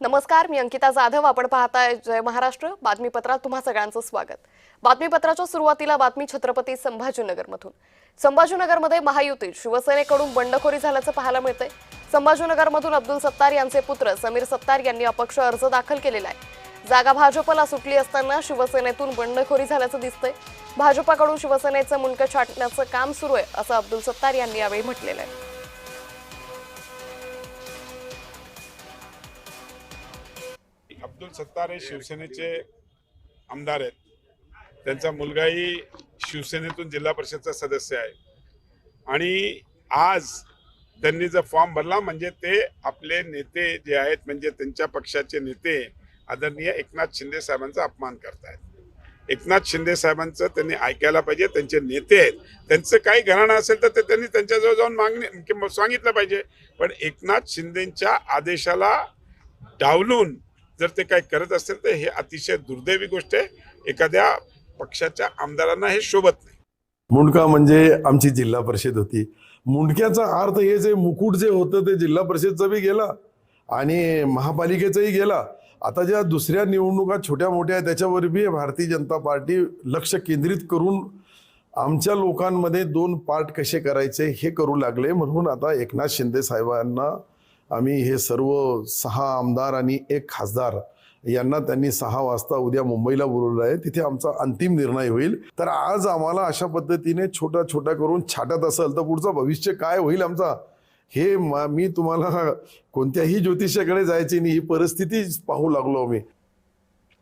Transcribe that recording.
नमस्कार, मी अंकिता जाधव. आपण पाहताय जय महाराष्ट्र बातमीपत्रात तुम्हा सगळ्यांचं स्वागत. बातमीपत्राच्या सुरुवातीला बातमी छत्रपती संभाजीनगरमधून. संभाजीनगरमध्ये महायुतीत शिवसेनेकडून बंडखोरी झाल्याचं पाहायला मिळतंय. संभाजीनगरमधून अब्दुल सत्तार यांचे पुत्र समीर सत्तार यांनी अपक्ष अर्ज दाखल केलेला आहे. जागा भाजपला सुटली असताना शिवसेनेतून बंडखोरी झाल्याचं दिसतंय. भाजपकडून शिवसेनेचं मुंडकं छाटण्याचं काम सुरू आहे असं अब्दुल सत्तार यांनी यावेळी म्हटलेलं आहे. अब्दुल सत्तार हे शिवसेनेचे आमदार आहेत. त्यांचा मुलगाही शिवसेनेतून जिल्हा परिषदचा सदस्य आहे आणि आज त्यांनी जर फॉर्म भरला म्हणजे ते आपले नेते जे आहेत म्हणजे त्यांच्या पक्षाचे नेते आदरणीय एकनाथ शिंदे साहेबांचा अपमान करतायत. एकनाथ शिंदे साहेबांचं त्यांनी ऐकायला पाहिजे. त्यांचे नेते आहेत, त्यांचं काही घराणं असेल तर ते त्यांनी त्यांच्याजवळ जाऊन सांगितलं पाहिजे. पण एकनाथ शिंदेच्या आदेशाला डावलून जर ते काय करत असेल तर हे अतिशय दुर्दैवी गोष्ट आहे. एखाद्या पक्षाच्या आमदारांना हे शोभत नाही. मुंडका म्हणजे आमची जिल्हा परिषद होती. मुंडक्याचा अर्थ हे जे मुकुट जे होतं ते जिल्हा परिषदचं बी गेला आणि महापालिकेचंही गेला. आता ज्या दुसऱ्या निवडणुका छोट्या मोठ्या त्याच्यावर बी भारतीय जनता पार्टी लक्ष केंद्रित करून आमच्या लोकांमध्ये दोन पार्ट कसे करायचे हे करू लागले. म्हणून आता एकनाथ शिंदे साहेबांना आम्ही हे सर्व 6 आमदार आणि 1 खासदार यांना त्यांनी 6 वाजता उद्या मुंबईला बोलवलं आहे. तिथे आमचा अंतिम निर्णय होईल. तर आज आम्हाला अशा पद्धतीने छोटा छोटा करून छाटत असेल तर पुढचं भविष्य काय होईल आमचा हे मी तुम्हाला कोणत्याही ज्योतिषाकडे जायची नाही. ही परिस्थिती पाहू लागलो आम्ही.